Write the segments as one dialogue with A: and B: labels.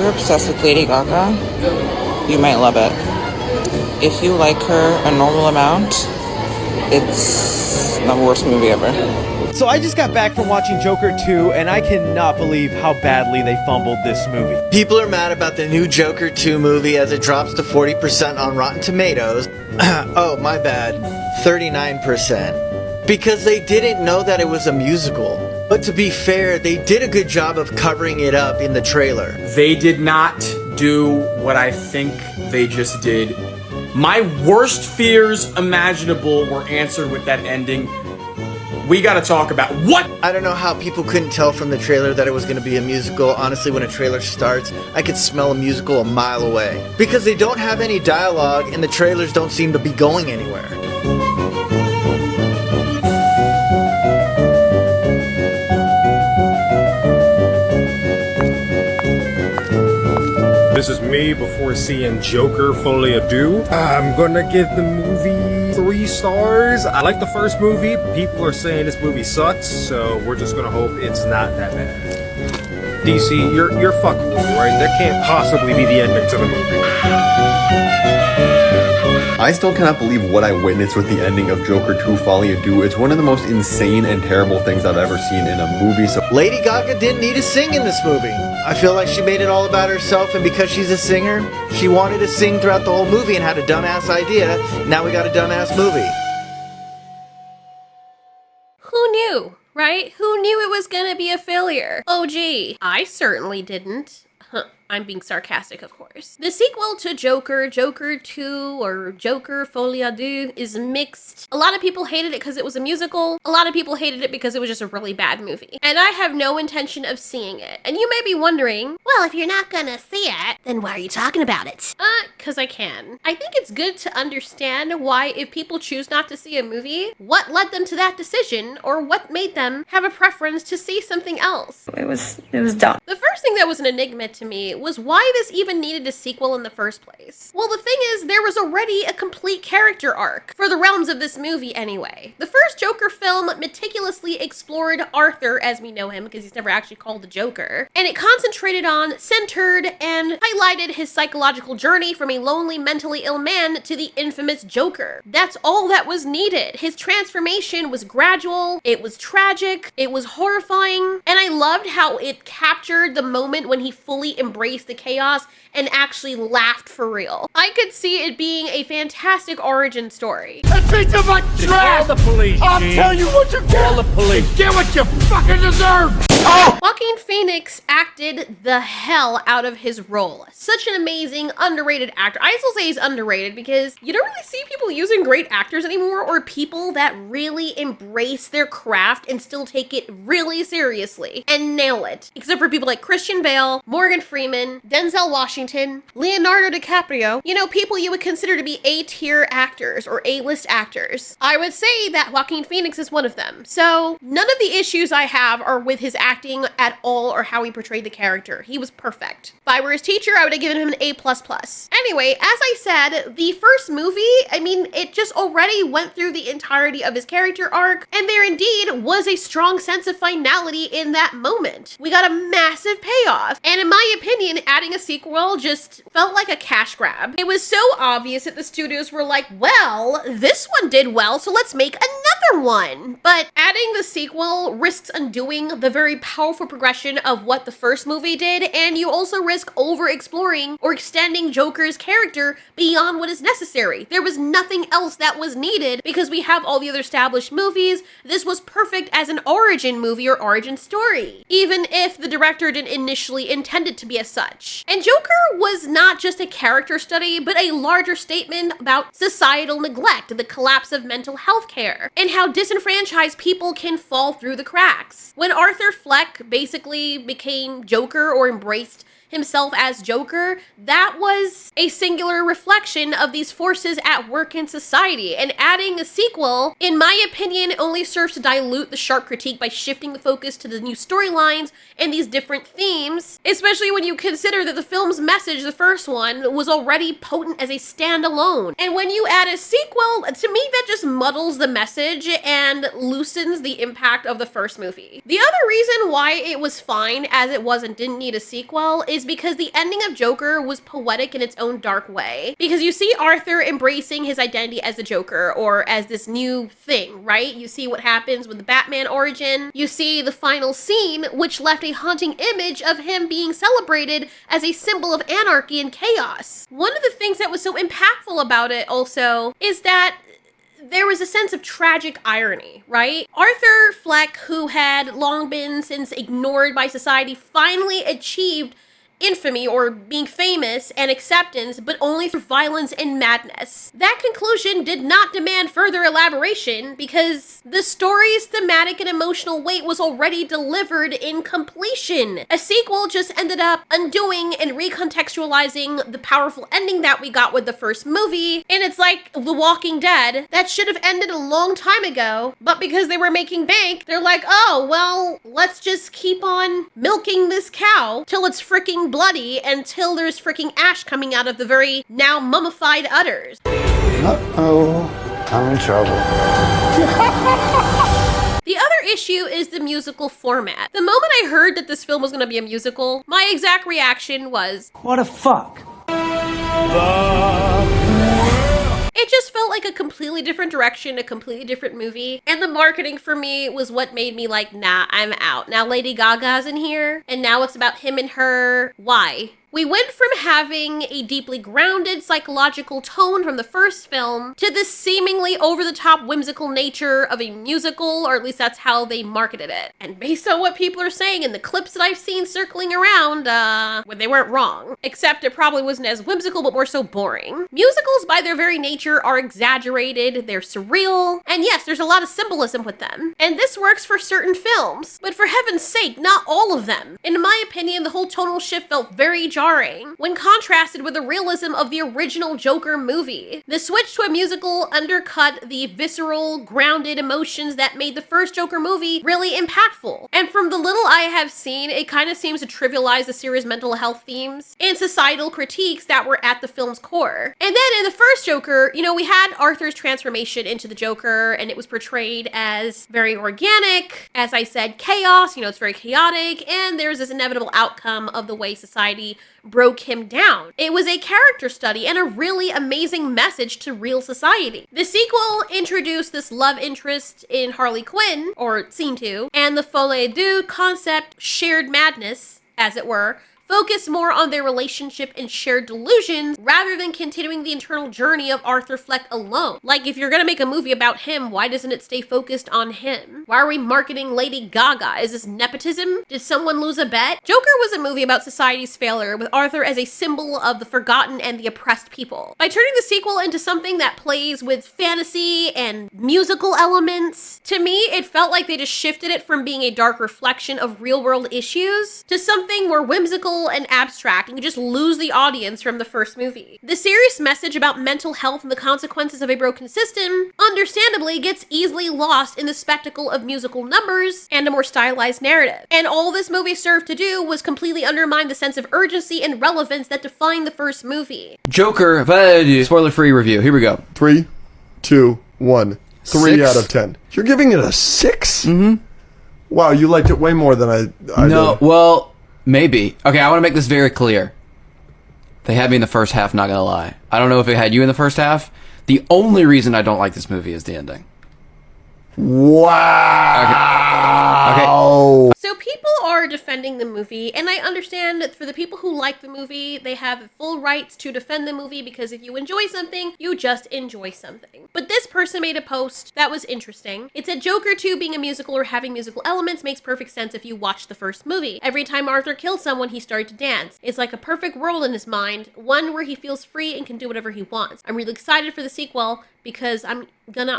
A: you're obsessed with Lady Gaga, you might love it. If you like her a normal amount, it's the worst movie ever.
B: So I just got back from watching Joker 2, and I cannot believe how badly they fumbled this movie.
C: People are mad about the new Joker 2 movie as it drops to 40% on Rotten Tomatoes. Oh, my bad. 39%. Because they didn't know that it was a musical. But to be fair, they did a good job of covering it up in the trailer.
D: They did not do what I think they just did. My worst fears imaginable were answered with that ending. We gotta talk about what?
C: I don't know how people couldn't tell from the trailer that it was going to be a musical. Honestly, when a trailer starts, I could smell a musical a mile away. Because they don't have any dialogue and the trailers don't seem to be going anywhere.
E: This is me before seeing Joker Folie. I'm gonna give the movie 3 stars. I like the first movie. People are saying this movie sucks, so we're just gonna hope it's not that bad. DC, you're fucking with me, right? That can't possibly be the ending to the movie.
F: I still cannot believe what I witnessed with the ending of Joker 2 Folie. It's one of the most insane and terrible things I've ever seen in a movie. So
C: Lady Gaga didn't need to sing in this movie. I feel like she made it all about herself, and because she's a singer, she wanted to sing throughout the whole movie and had a dumbass idea. Now we got a dumbass movie.
G: Who knew, right? Who knew it was gonna be a failure? Oh gee, I certainly didn't. I'm being sarcastic, of course. The sequel to Joker, Joker 2, or Joker Folie à Deux, is mixed. A lot of people hated it because it was a musical. A lot of people hated it because it was just a really bad movie. And I have no intention of seeing it. And you may be wondering, well, if you're not gonna see it, then why are you talking about it? Because I can. I think it's good to understand why, if people choose not to see a movie, what led them to that decision, or what made them have a preference to see something else.
H: It was dumb.
G: The first thing that was an enigma to me was why this even needed a sequel in the first place. Well, the thing is, there was already a complete character arc, for the realms of this movie anyway. The first Joker film meticulously explored Arthur as we know him, because he's never actually called the Joker, and it concentrated on, centered, and highlighted his psychological journey from a lonely, mentally ill man to the infamous Joker. That's all that was needed. His transformation was gradual, it was tragic, it was horrifying, and I loved how it captured the moment when he fully embraced the chaos and actually laughed for real. I could see it being a fantastic origin story.
I: That piece of my trash!
E: Call the police,
I: I'll
E: Gene.
I: tell you what you get!
E: Call the police.
I: Get what you fucking deserve! Oh!
G: Joaquin Phoenix acted the hell out of his role. Such an amazing, underrated actor. I still say he's underrated because you don't really see people using great actors anymore, or people that really embrace their craft and still take it really seriously and nail it. Except for people like Christian Bale, Morgan Freeman, Denzel Washington, Leonardo DiCaprio. You know, people you would consider to be A-tier actors or A-list actors. I would say that Joaquin Phoenix is one of them. So none of the issues I have are with his acting at all or how he portrayed the character. He was perfect. If I were his teacher, I would have given him an A++. Anyway, as I said, the first movie, I mean, it just already went through the entirety of his character arc, and there indeed was a strong sense of finality in that moment. We got a massive payoff, and in my opinion, adding a sequel just felt like a cash grab. It was so obvious that the studios were like, well, this one did well, so let's make another one. But adding the sequel risks undoing the very powerful progression of what the first movie did, and you also risk over-exploring or extending Joker's character beyond what is necessary. There was nothing else that was needed because we have all the other established movies. This was perfect as an origin movie or origin story, even if the director didn't initially intend it to be as such. And Joker was not just a character study, but a larger statement about societal neglect, the collapse of mental health care, and how disenfranchised people can fall through the cracks. When Arthur Fleck basically became Joker or embraced himself as Joker, that was a singular reflection of these forces at work in society, and adding a sequel, in my opinion, only serves to dilute the sharp critique by shifting the focus to the new storylines and these different themes, especially when you consider that the film's message, the first one, was already potent as a standalone. And when you add a sequel, to me that just muddles the message and loosens the impact of the first movie. The other reason why it was fine as it was and didn't need a sequel is because the ending of Joker was poetic in its own dark way. Because you see Arthur embracing his identity as the Joker, or as this new thing, right? You see what happens with the Batman origin. You see the final scene, which left a haunting image of him being celebrated as a symbol of anarchy and chaos. One of the things that was so impactful about it also is that there was a sense of tragic irony, right? Arthur Fleck, who had long been since ignored by society, finally achieved infamy, or being famous, and acceptance, but only through violence and madness. That conclusion did not demand further elaboration because the story's thematic and emotional weight was already delivered in completion. A sequel just ended up undoing and recontextualizing the powerful ending that we got with the first movie, and it's like The Walking Dead that should have ended a long time ago, but because they were making bank, they're like, oh, well, let's just keep on milking this cow till it's freaking bloody, until there's freaking ash coming out of the very now mummified udders.
I: Uh-oh, I'm in trouble.
G: The other issue is the musical format. The moment I heard that this film was going to be a musical, my exact reaction was,
H: what the fuck?
G: it just felt like a completely different direction, a completely different movie. And the marketing for me was what made me like, nah, I'm out. Now Lady Gaga's in here, and now it's about him and her. Why? We went from having a deeply grounded psychological tone from the first film to this seemingly over-the-top whimsical nature of a musical, or at least that's how they marketed it. And based on what people are saying in the clips that I've seen circling around, well, they weren't wrong. Except it probably wasn't as whimsical, but more so boring. Musicals, by their very nature, are exaggerated, they're surreal, and yes, there's a lot of symbolism with them. And this works for certain films, but for heaven's sake, not all of them. In my opinion, the whole tonal shift felt very jarring when contrasted with the realism of the original Joker movie. The switch to a musical undercut the visceral, grounded emotions that made the first Joker movie really impactful. And from the little I have seen, it kind of seems to trivialize the serious mental health themes and societal critiques that were at the film's core. And then in the first Joker, you know, we had Arthur's transformation into the Joker, and it was portrayed as very organic, as I said, chaos, you know, it's very chaotic, and there's this inevitable outcome of the way society broke him down. It was a character study and a really amazing message to real society. The sequel introduced this love interest in Harley Quinn, or seemed to, and the Folie Deux concept, shared madness, as it were, focus more on their relationship and shared delusions rather than continuing the internal journey of Arthur Fleck alone. Like, if you're gonna make a movie about him, why doesn't it stay focused on him? Why are we marketing Lady Gaga? Is this nepotism? Did someone lose a bet? Joker was a movie about society's failure, with Arthur as a symbol of the forgotten and the oppressed people. By turning the sequel into something that plays with fantasy and musical elements, to me, it felt like they just shifted it from being a dark reflection of real-world issues to something more whimsical and abstract, and you just lose the audience from the first movie. The serious message about mental health and the consequences of a broken system, understandably, gets easily lost in the spectacle of musical numbers and a more stylized narrative. And all this movie served to do was completely undermine the sense of urgency and relevance that defined the first movie.
J: Joker, spoiler-free review. Here we go.
K: 3, 2, 1. 3
J: 6.
K: out of 10. You're giving it a 6?
J: Mm-hmm.
K: Wow, you liked it way more than I
J: No,
K: did.
J: well, maybe. Okay, I want to make this very clear. They had me in the first half, not gonna lie. I don't know if it had you in the first half. The only reason I don't like this movie is the ending.
K: Wow.
J: Okay.
G: So people are defending the movie, and I understand that for the people who like the movie, they have full rights to defend the movie, because if you enjoy something, you just enjoy something. But this person made a post that was interesting. It said, Joker 2 being a musical or having musical elements makes perfect sense if you watch the first movie. Every time Arthur kills someone, he started to dance. It's like a perfect world in his mind, one where he feels free and can do whatever he wants. I'm really excited for the sequel, because I'm gonna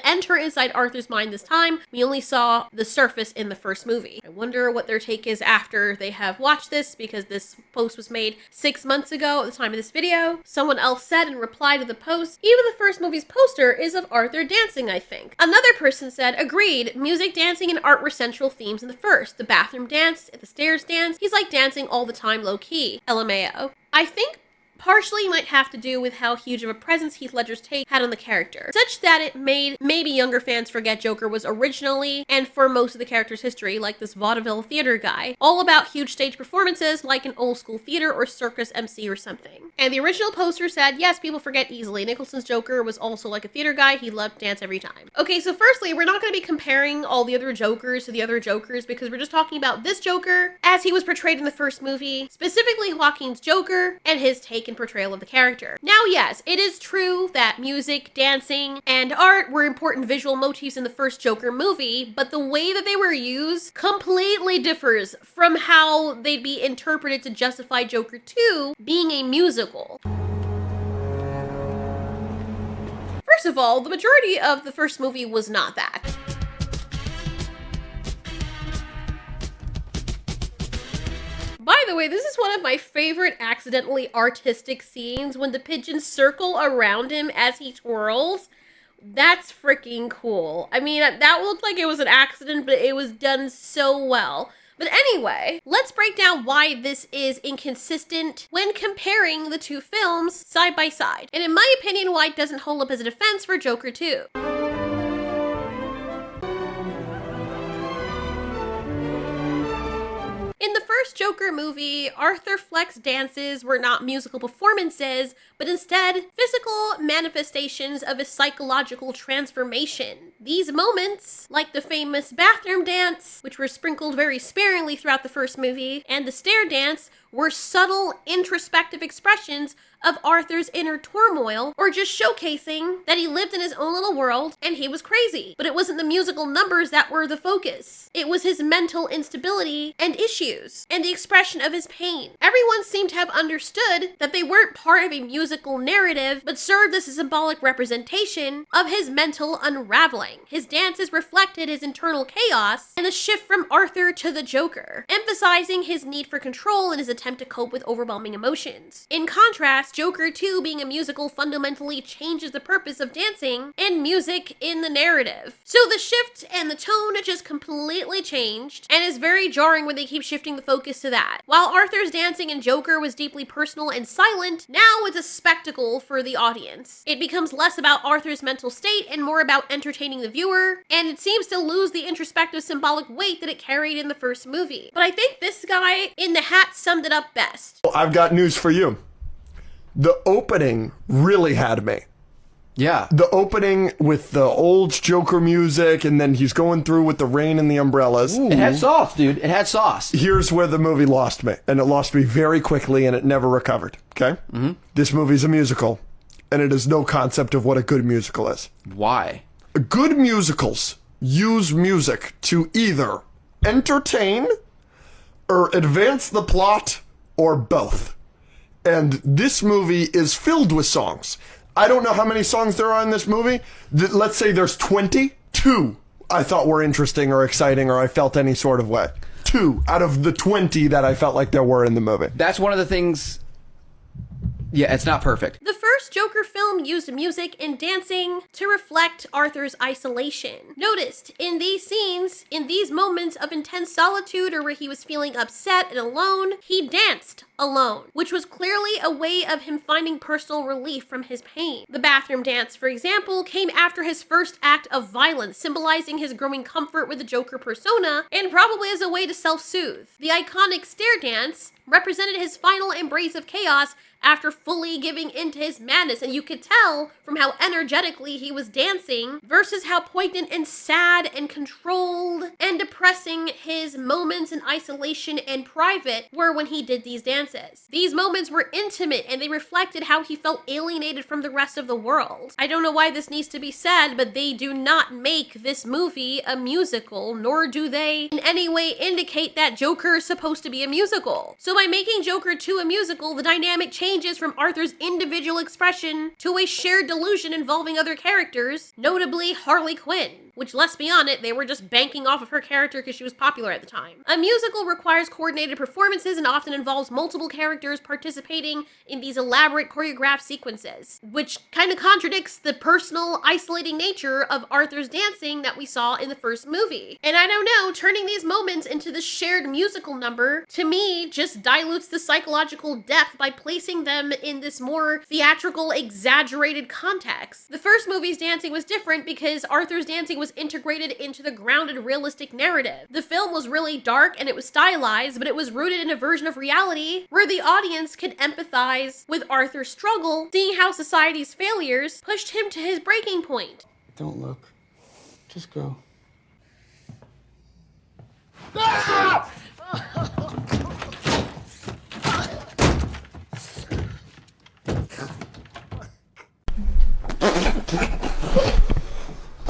G: enter inside Arthur's mind this time. We only saw the surface in the first movie. I wonder what their take is after they have watched this, because this post was made 6 months ago at the time of this video. Someone else said in reply to the post, even the first movie's poster is of Arthur dancing, I think. Another person said, agreed, music, dancing, and art were central themes in the first. The bathroom dance, the stairs dance, he's like dancing all the time low-key. LMAO. I think partially might have to do with how huge of a presence Heath Ledger's take had on the character, such that it made maybe younger fans forget Joker was originally, and for most of the character's history, like this vaudeville theater guy, all about huge stage performances like an old school theater or circus MC or something. And the original poster said, yes, people forget easily. Nicholson's Joker was also like a theater guy. He loved to dance every time. Okay, so firstly, we're not going to be comparing all the other Jokers to the other Jokers because we're just talking about this Joker as he was portrayed in the first movie, specifically Joaquin's Joker and his take and portrayal of the character. Now, yes, it is true that music, dancing, and art were important visual motifs in the first Joker movie, but the way that they were used completely differs from how they'd be interpreted to justify Joker 2 being a musical. First of all, the majority of the first movie was not that. By the way, this is one of my favorite accidentally artistic scenes when the pigeons circle around him as he twirls. That's freaking cool. I mean, that looked like it was an accident, but it was done so well. But anyway, let's break down why this is inconsistent when comparing the two films side by side. And in my opinion, why it doesn't hold up as a defense for Joker 2. In the first Joker movie, Arthur Fleck's dances were not musical performances, but instead physical manifestations of a psychological transformation. These moments, like the famous bathroom dance, which were sprinkled very sparingly throughout the first movie, and the stair dance, were subtle, introspective expressions of Arthur's inner turmoil, or just showcasing that he lived in his own little world and he was crazy. But it wasn't the musical numbers that were the focus. It was his mental instability and issues, and the expression of his pain. Everyone seemed to have understood that they weren't part of a musical narrative, but served as a symbolic representation of his mental unraveling. His dances reflected his internal chaos and the shift from Arthur to the Joker, emphasizing his need for control and his attempt to cope with overwhelming emotions. In contrast, Joker 2 being a musical fundamentally changes the purpose of dancing and music in the narrative. So the shift and the tone just completely changed, and is very jarring when they keep shifting the focus to that. While Arthur's dancing in Joker was deeply personal and silent, now it's a spectacle for the audience. It becomes less about Arthur's mental state and more about entertaining the viewer, and it seems to lose the introspective symbolic weight that it carried in the first movie. But I think this guy in the hat summed it up best.
K: I've got news for you. The opening really had me.
J: Yeah.
K: The opening with the old Joker music, and then he's going through with the rain and the umbrellas.
J: It had sauce, dude. It had sauce.
K: Here's where the movie lost me, and it lost me very quickly, and it never recovered, okay? Mm-hmm. This movie's a musical, and it has no concept of what a good musical is.
J: Why?
K: Good musicals use music to either entertain or advance the plot or both. And this movie is filled with songs. I don't know how many songs there are in this movie. Let's say there's 20. 2 I thought were interesting or exciting or I felt any sort of way. 2 out of the 20 that I felt like there were in the movie.
J: That's one of the things... Yeah, it's not perfect.
G: The first Joker film used music and dancing to reflect Arthur's isolation. Noticed in these scenes, in these moments of intense solitude or where he was feeling upset and alone, he danced alone, which was clearly a way of him finding personal relief from his pain. The bathroom dance, for example, came after his first act of violence, symbolizing his growing comfort with the Joker persona, and probably as a way to self-soothe. The iconic stair dance represented his final embrace of chaos after fully giving into his madness, and you could tell from how energetically he was dancing versus how poignant and sad and controlled and depressing his moments in isolation and private were when he did these dances. These moments were intimate and they reflected how he felt alienated from the rest of the world. I don't know why this needs to be said, but they do not make this movie a musical, nor do they in any way indicate that Joker is supposed to be a musical. So by making Joker 2 a musical, the dynamic changes from Arthur's individual expression to a shared delusion involving other characters, notably Harley Quinn. which, let's be honest, they were just banking off of her character because she was popular at the time. A musical requires coordinated performances and often involves multiple characters participating in these elaborate choreographed sequences, which kind of contradicts the personal, isolating nature of Arthur's dancing that we saw in the first movie. And I don't know, turning these moments into this shared musical number, to me, just dilutes the psychological depth by placing them in this more theatrical, exaggerated context. The first movie's dancing was different because Arthur's dancing was integrated into the grounded, realistic narrative. The film was really dark and it was stylized, but it was rooted in a version of reality where the audience could empathize with Arthur's struggle, seeing how society's failures pushed him to his breaking point.
I: Don't look. Just go.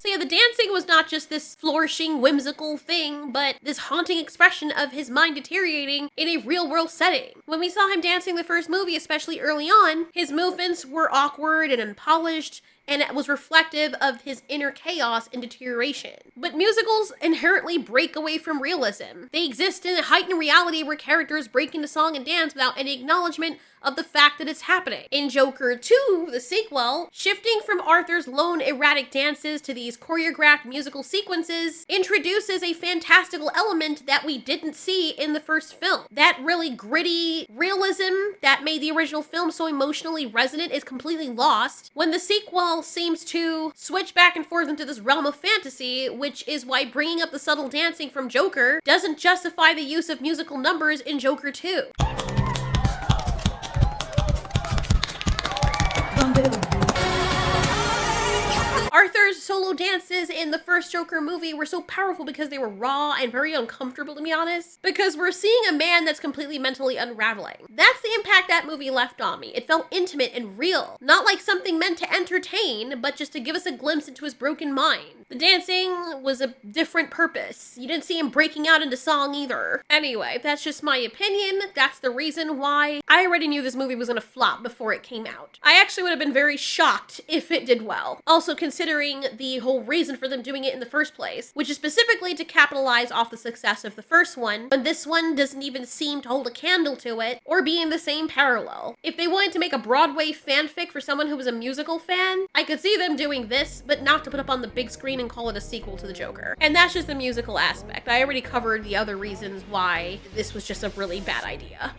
G: So yeah, the dancing was not just this flourishing, whimsical thing, but this haunting expression of his mind deteriorating in a real-world setting. When we saw him dancing the first movie, especially early on, his movements were awkward and unpolished, and it was reflective of his inner chaos and deterioration. But musicals inherently break away from realism. They exist in a heightened reality where characters break into song and dance without any acknowledgement of the fact that it's happening. In Joker 2, the sequel, shifting from Arthur's lone erratic dances to these choreographed musical sequences introduces a fantastical element that we didn't see in the first film. That really gritty realism that made the original film so emotionally resonant is completely lost when the sequel seems to switch back and forth into this realm of fantasy, which is why bringing up the subtle dancing from Joker doesn't justify the use of musical numbers in Joker 2. Arthur's solo dances in the first Joker movie were so powerful because they were raw and very uncomfortable, to be honest. Because we're seeing a man that's completely mentally unraveling. That's the impact that movie left on me. It felt intimate and real. Not like something meant to entertain, but just to give us a glimpse into his broken mind. The dancing was a different purpose. You didn't see him breaking out into song either. Anyway, that's just my opinion. That's the reason why I already knew this movie was gonna flop before it came out. I actually would have been very shocked if it did well. Also considering the whole reason for them doing it in the first place, which is specifically to capitalize off the success of the first one, when this one doesn't even seem to hold a candle to it or be in the same parallel. If they wanted to make a Broadway fanfic for someone who was a musical fan, I could see them doing this, but not to put up on the big screen and call it a sequel to the Joker. And that's just the musical aspect. I already covered the other reasons why this was just a really bad idea.